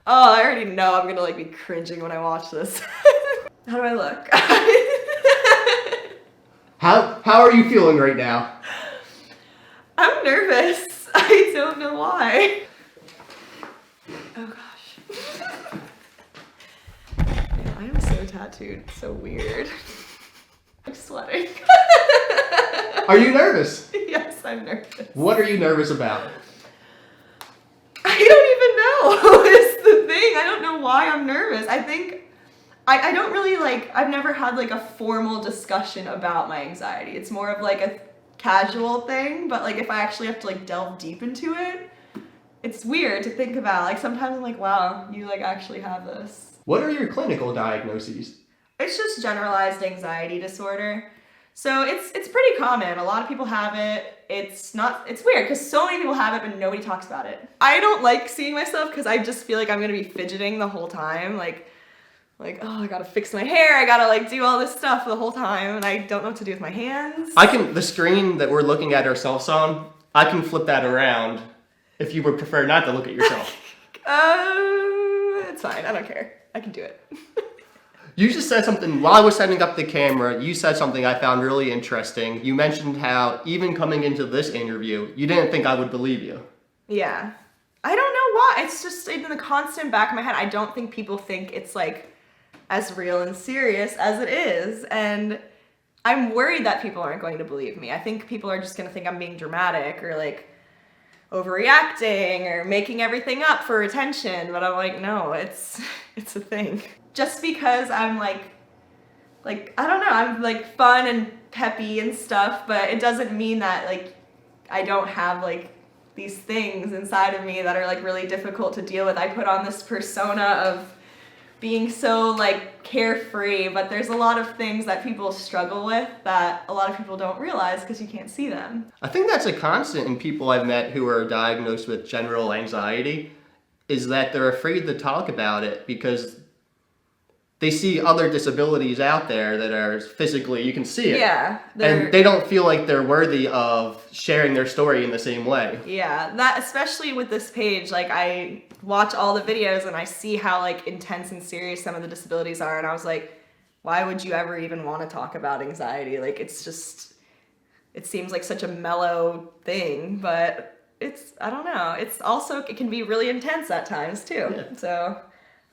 Oh, I already know I'm gonna like be cringing when I watch this. How do I look? How are you feeling right now? I'm nervous. I don't know why. Oh gosh. Man, I am so tattooed. It's so weird. I'm sweating. Are you nervous? Yes, I'm nervous. What are you nervous about? I don't even know. It's the thing. I don't know why I'm nervous. I think I don't really I've never had like a formal discussion about my anxiety. It's more of like a casual thing, but like if I actually have to like delve deep into it, it's weird to think about. Like sometimes I'm like, wow, you like actually have this. What are your clinical diagnoses? It's just generalized anxiety disorder. So it's pretty common. A lot of people have it. It's weird because so many people have it, but nobody talks about it. I don't like seeing myself because I just feel like I'm gonna be fidgeting the whole time. Like, oh, I gotta fix my hair. I gotta like do all this stuff the whole time, and I don't know what to do with my hands. The screen that we're looking at ourselves on, I can flip that around if you would prefer not to look at yourself. It's fine. I don't care. I can do it. You just said something while I was setting up the camera. You said something I found really interesting. You mentioned how even coming into this interview, you didn't think I would believe you. Yeah. I don't know why. It's just in the constant back of my head. I don't think people think it's like as real and serious as it is. And I'm worried that people aren't going to believe me. I think people are just going to think I'm being dramatic or like overreacting or making everything up for attention. But I'm like, no, it's a thing. Just because I'm like, I don't know, I'm like fun and peppy and stuff, but it doesn't mean that like I don't have like these things inside of me that are like really difficult to deal with. I put on this persona of being so like carefree, but there's a lot of things that people struggle with that a lot of people don't realize because you can't see them. I think that's a constant in people I've met who are diagnosed with general anxiety, is that they're afraid to talk about it because they see other disabilities out there that are physically, you can see it. Yeah. And they don't feel like they're worthy of sharing their story in the same way. Yeah, that especially with this page, like I watch all the videos and I see how like intense and serious some of the disabilities are, and I was like, why would you ever even want to talk about anxiety? Like it seems like such a mellow thing, but I don't know. It can be really intense at times too. Yeah. So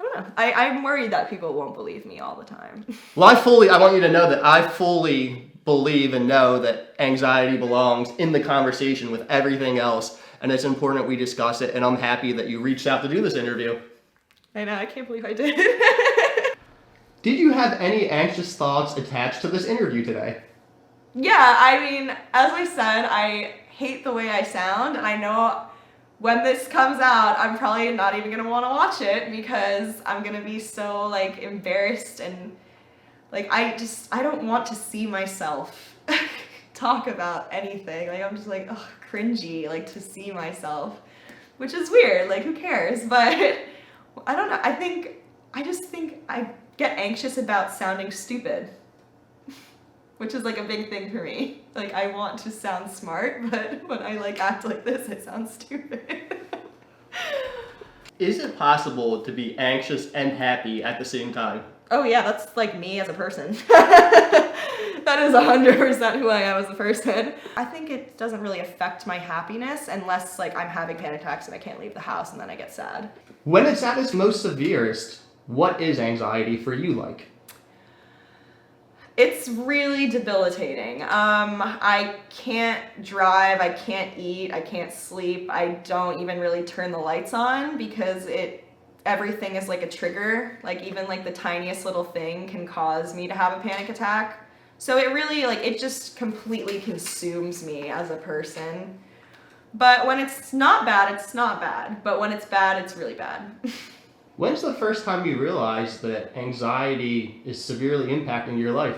I don't know. I'm worried that people won't believe me all the time. Well, I want you to know that I fully believe and know that anxiety belongs in the conversation with everything else, and it's important we discuss it, and I'm happy that you reached out to do this interview. I know, I can't believe I did. Did you have any anxious thoughts attached to this interview today? Yeah, I mean, as I said, I hate the way I sound, and I know when this comes out, I'm probably not even gonna want to watch it because I'm gonna be so like embarrassed and like I don't want to see myself talk about anything. Like I'm just like, ugh, cringy, like to see myself, which is weird. Like who cares? But I don't know. I just think I get anxious about sounding stupid, which is like a big thing for me. Like I want to sound smart, but when I like act like this, I sound stupid. Is it possible to be anxious and happy at the same time? Oh yeah, that's like me as a person. That is 100% who I am as a person. I think it doesn't really affect my happiness unless like I'm having panic attacks and I can't leave the house and then I get sad. When it's at its most severest, what is anxiety for you like? It's really debilitating. I can't drive, I can't eat, I can't sleep. I don't even really turn the lights on because everything is like a trigger. Like even like the tiniest little thing can cause me to have a panic attack. So it really it just completely consumes me as a person. But when it's not bad, it's not bad. But when it's bad, it's really bad. When's the first time you realized that anxiety is severely impacting your life?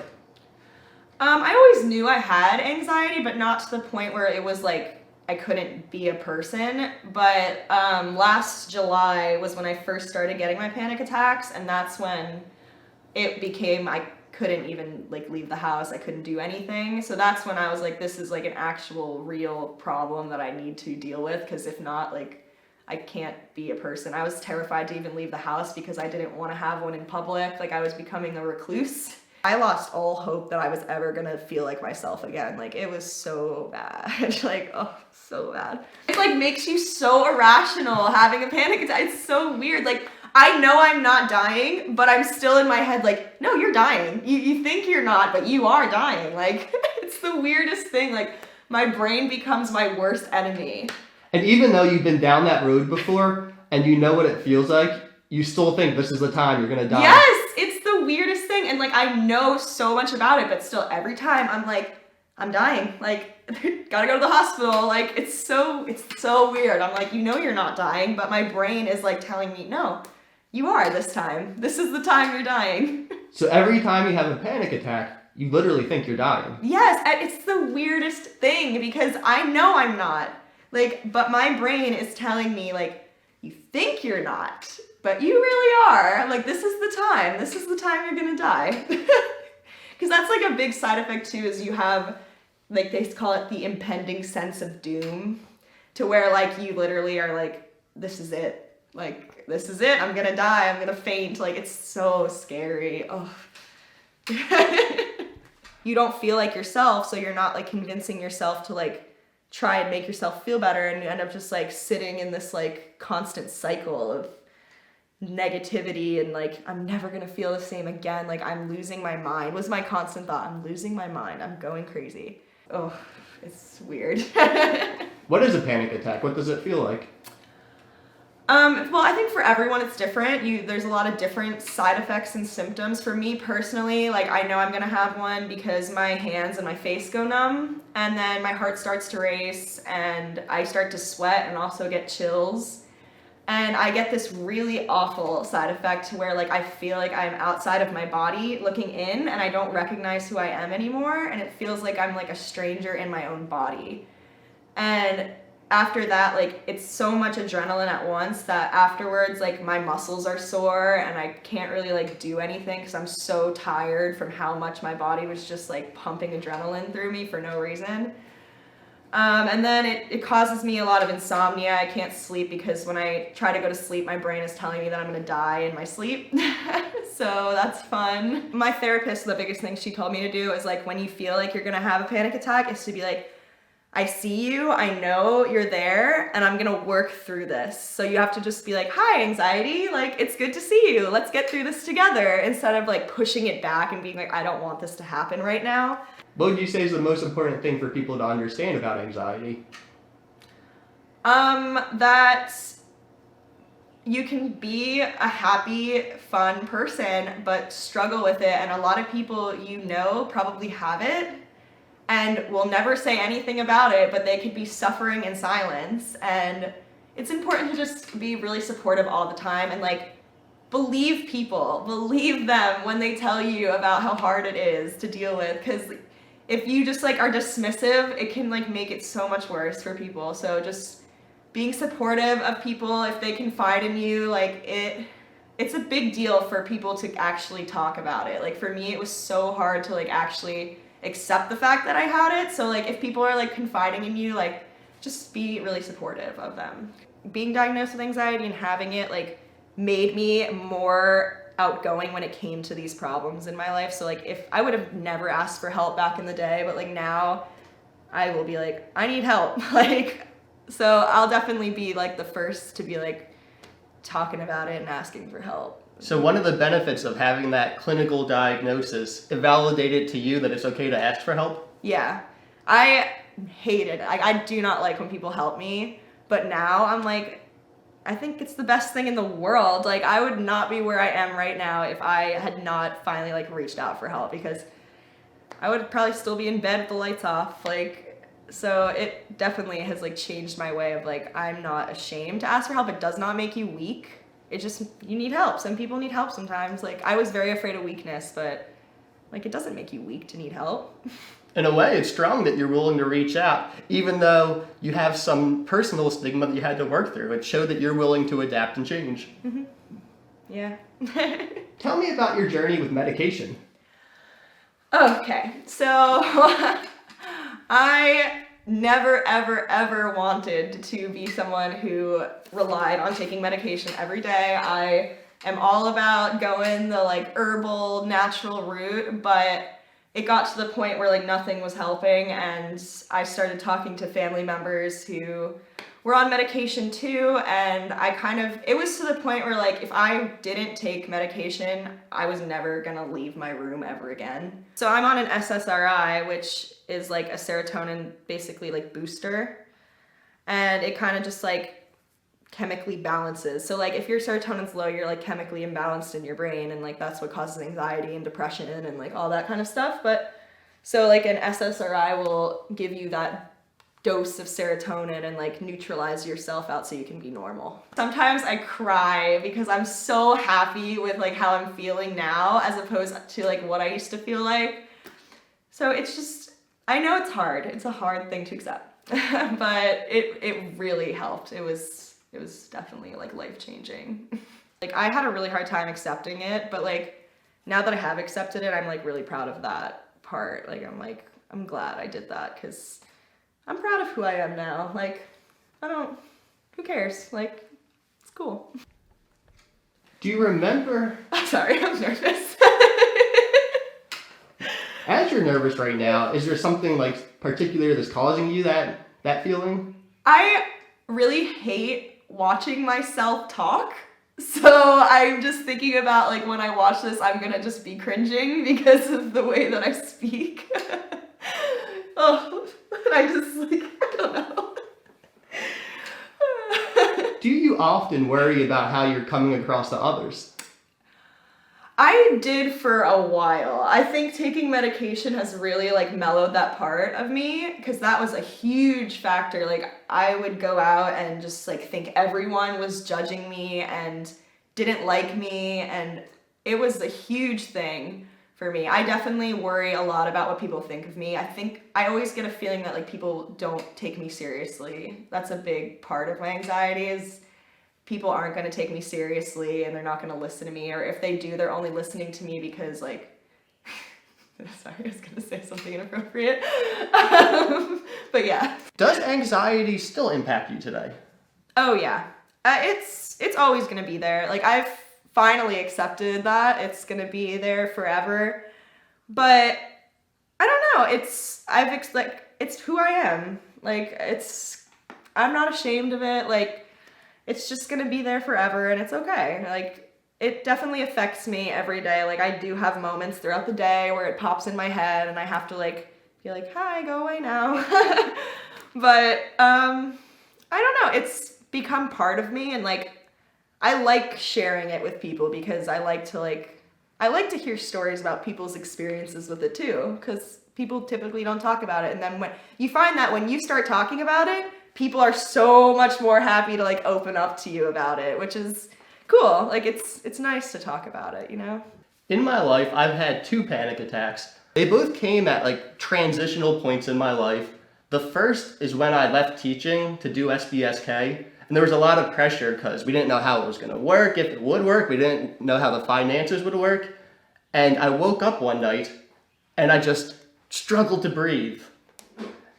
I always knew I had anxiety, but not to the point where it was like I couldn't be a person. But last July was when I first started getting my panic attacks, and that's when it became I couldn't even like leave the house. I couldn't do anything. So that's when I was like, this is like an actual real problem that I need to deal with, because if not, like I can't be a person. I was terrified to even leave the house because I didn't want to have one in public. Like I was becoming a recluse. I lost all hope that I was ever gonna feel like myself again. Like it was so bad. Like, oh, so bad. It like makes you so irrational having a panic attack. It's so weird. Like I know I'm not dying, but I'm still in my head like, no, you're dying. You think you're not, but you are dying. Like it's the weirdest thing. Like my brain becomes my worst enemy. And even though you've been down that road before and you know what it feels like, you still think this is the time you're gonna die. Yes, it's the weirdest thing. And like I know so much about it, but still every time I'm like, I'm dying. Like gotta go to the hospital. Like it's so weird. I'm like, you know you're not dying, but my brain is like telling me, no, you are this time. This is the time you're dying. So every time you have a panic attack, you literally think you're dying. Yes, it's the weirdest thing because I know I'm not. Like, but my brain is telling me, like, you think you're not, but you really are. I'm like, this is the time. This is the time you're gonna die. Because that's like a big side effect too, is you have, like, they call it the impending sense of doom, to where, like, you literally are like, this is it. Like, this is it. I'm gonna die. I'm gonna faint. Like, it's so scary. Oh. You don't feel like yourself, so you're not, like, convincing yourself to, like, try and make yourself feel better, and you end up just like sitting in this like constant cycle of negativity and like I'm never gonna feel the same again, like I'm losing my mind was my constant thought. I'm losing my mind, I'm going crazy. Oh, it's weird. What is a panic attack? What does it feel like? Well, I think for everyone it's different. There's a lot of different side effects and symptoms. For me personally, like I know I'm gonna have one because my hands and my face go numb, and then my heart starts to race, and I start to sweat and also get chills. And I get this really awful side effect where like I feel like I'm outside of my body looking in, and I don't recognize who I am anymore, and it feels like I'm like a stranger in my own body. And after that, like, it's so much adrenaline at once that afterwards, like, my muscles are sore and I can't really, like, do anything because I'm so tired from how much my body was just, like, pumping adrenaline through me for no reason. And then it causes me a lot of insomnia. I can't sleep because when I try to go to sleep, my brain is telling me that I'm going to die in my sleep. So that's fun. My therapist, the biggest thing she told me to do is, like, when you feel like you're going to have a panic attack, is to be like, I see you, I know you're there, and I'm gonna work through this. So you have to just be like, hi, anxiety, like, it's good to see you, let's get through this together, instead of like pushing it back and being like, I don't want this to happen right now. What would you say is the most important thing for people to understand about anxiety? That you can be a happy, fun person, but struggle with it, and a lot of people you know probably have it, and will never say anything about it, but they could be suffering in silence. And it's important to just be really supportive all the time and like believe them when they tell you about how hard it is to deal with, because if you just like are dismissive, it can like make it so much worse for people. So just being supportive of people if they confide in you, like it's a big deal for people to actually talk about it. Like for me, it was so hard to like actually accept the fact that I had it. So like if people are like confiding in you, like just be really supportive of them. Being diagnosed with anxiety and having it like made me more outgoing when it came to these problems in my life. So like if I would have never asked for help back in the day, but like now I will be like, I need help. Like, so I'll definitely be like the first to be like talking about it and asking for help. So one of the benefits of having that clinical diagnosis, it validated to you that it's okay to ask for help? Yeah. I hate it. I do not like when people help me, but now I'm like, I think it's the best thing in the world. Like I would not be where I am right now if I had not finally like reached out for help, because I would probably still be in bed with the lights off. Like, so it definitely has like changed my way of like, I'm not ashamed to ask for help. It does not make you weak. It just, you need help. Some people need help sometimes. Like I was very afraid of weakness, but like it doesn't make you weak to need help. In a way, it's strong that you're willing to reach out, even though you have some personal stigma that you had to work through. It showed that you're willing to adapt and change. Mm-hmm. Yeah. Tell me about your journey with medication. Okay, so I never, ever, ever wanted to be someone who relied on taking medication every day. I am all about going the like herbal, natural route, but it got to the point where like nothing was helping, and I started talking to family members who were on medication too, and it was to the point where like if I didn't take medication, I was never gonna leave my room ever again. So I'm on an SSRI, which is like a serotonin basically like booster, and it kind of just like chemically balances. So like if your serotonin's low, you're like chemically imbalanced in your brain, and like that's what causes anxiety and depression and like all that kind of stuff. But so like an SSRI will give you that dose of serotonin and like neutralize yourself out so you can be normal. Sometimes I cry because I'm so happy with like how I'm feeling now as opposed to like what I used to feel like. So it's just, I know it's hard. It's a hard thing to accept, but it really helped. It was definitely like life-changing. Like I had a really hard time accepting it, but like now that I have accepted it, I'm like really proud of that part. Like I'm glad I did that because I'm proud of who I am now. Like who cares? Like it's cool. Do you remember? I'm sorry, I'm nervous. As you're nervous right now, is there something like particular that's causing you that feeling? I really hate watching myself talk. So I'm just thinking about like when I watch this, I'm gonna just be cringing because of the way that I speak. Oh, I just like, I don't know. Do you often worry about how you're coming across to others? I did for a while. I think taking medication has really like mellowed that part of me because that was a huge factor. Like I would go out and just like think everyone was judging me and didn't like me, and it was a huge thing for me. I definitely worry a lot about what people think of me. I think I always get a feeling that like people don't take me seriously. That's a big part of my anxiety is people aren't going to take me seriously and they're not going to listen to me, or if they do, they're only listening to me because like sorry, I was going to say something inappropriate. But yeah. Does anxiety still impact you today? Oh yeah. It's always going to be there. Like I've finally accepted that it's going to be there forever. But I don't know. It's who I am. Like I'm not ashamed of it. Like it's just gonna be there forever and it's okay. Like it definitely affects me every day. Like I do have moments throughout the day where it pops in my head and I have to like be like, hi, go away now. But I don't know, it's become part of me, and like I like sharing it with people because I like to hear stories about people's experiences with it too, because people typically don't talk about it. And then when you find that when you start talking about it, people are so much more happy to like open up to you about it, which is cool. Like it's nice to talk about it, you know? In my life, I've had 2 panic attacks. They both came at like transitional points in my life. The first is when I left teaching to do SBSK, and there was a lot of pressure because we didn't know how it was going to work, if it would work. We didn't know how the finances would work. And I woke up one night and I just struggled to breathe.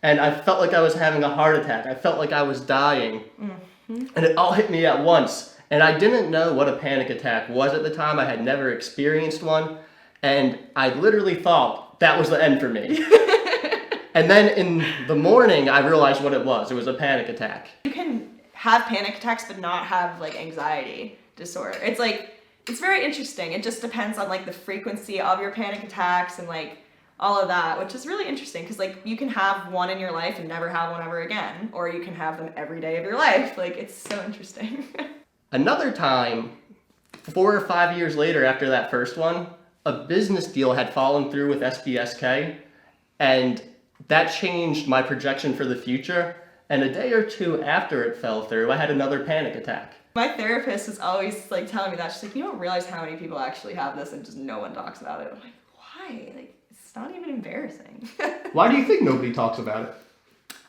And I felt like I was having a heart attack. I felt like I was dying. Mm-hmm. And it all hit me at once. And I didn't know what a panic attack was at the time. I had never experienced one. And I literally thought that was the end for me. And then in the morning, I realized what it was. It was a panic attack. You can have panic attacks but not have like anxiety disorder. It's very interesting. It just depends on like the frequency of your panic attacks and like all of that, which is really interesting because like you can have one in your life and never have one ever again, or you can have them every day of your life. Like it's so interesting. Another time, 4 or 5 years later after that first one, a business deal had fallen through with SBSK, and that changed my projection for the future. And a day or 2 after it fell through, I had another panic attack. My therapist is always like telling me that. She's like, you don't realize how many people actually have this and just no one talks about it. I'm like, why? Like, it's not even embarrassing. Why do you think nobody talks about it?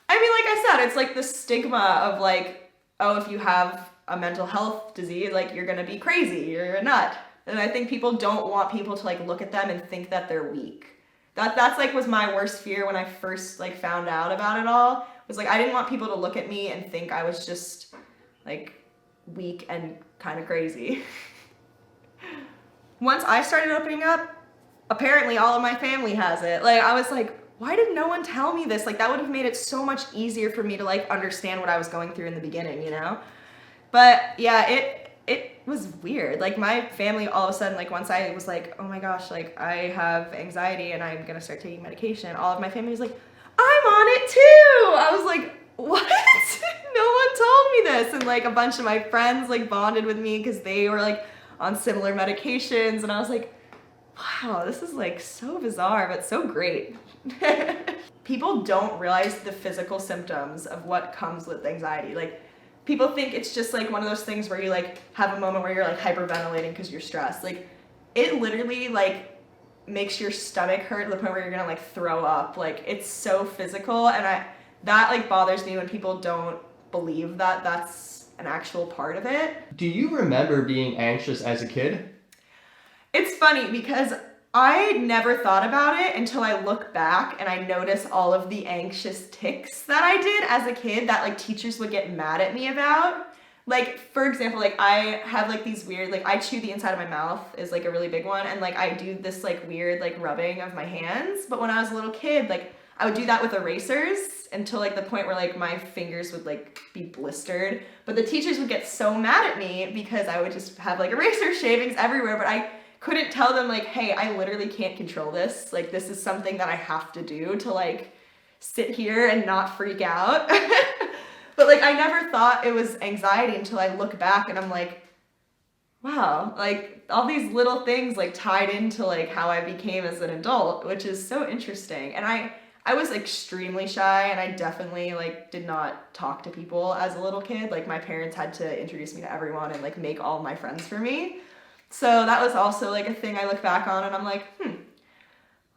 I mean, like I said, it's like the stigma of like, oh, if you have a mental health disease, like you're gonna be crazy, you're a nut. And I think people don't want people to like look at them and think that they're weak. That's like was my worst fear when I first like found out about it all. Was like I didn't want people to look at me and think I was just like weak and kind of crazy. Once I started opening up, apparently all of my family has it. Like I was like, why did no one tell me this? Like that would have made it so much easier for me to like understand what I was going through in the beginning, you know? But yeah, it was weird. Like my family all of a sudden, like once I was like, oh my gosh, like I have anxiety and I'm gonna start taking medication, all of my family was like, I'm on it too. I was like, what? No one told me this. And like a bunch of my friends like bonded with me because they were like on similar medications, and I was like, wow, this is like so bizarre, but so great. People don't realize the physical symptoms of what comes with anxiety. Like, people think it's just like one of those things where you like have a moment where you're like hyperventilating because you're stressed. Like, it literally like makes your stomach hurt to the point where you're gonna like throw up. Like, it's so physical, and that like bothers me when people don't believe that that's an actual part of it. Do you remember being anxious as a kid? It's funny because I never thought about it until I look back and I notice all of the anxious tics that I did as a kid that like teachers would get mad at me about. Like, for example, like I have like these weird, like I chew the inside of my mouth is like a really big one, and like I do this like weird like rubbing of my hands. But when I was a little kid, like I would do that with erasers until like the point where like my fingers would like be blistered. But the teachers would get so mad at me because I would just have like eraser shavings everywhere, but I couldn't tell them like, hey, I literally can't control this. Like, this is something that I have to do to like sit here and not freak out. But like I never thought it was anxiety until I look back and I'm like, wow, like all these little things like tied into like how I became as an adult, which is so interesting. And I was extremely shy, and I definitely like did not talk to people as a little kid. Like my parents had to introduce me to everyone and like make all my friends for me. So that was also like a thing I look back on and I'm like,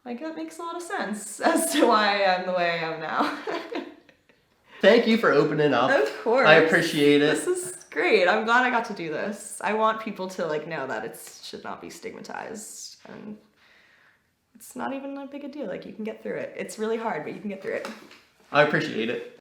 like that makes a lot of sense as to why I'm the way I am now. Thank you for opening up. Of course. I appreciate it. This is great. I'm glad I got to do this. I want people to like know that it should not be stigmatized, and it's not even a big a deal. Like you can get through it. It's really hard, but you can get through it. I appreciate it.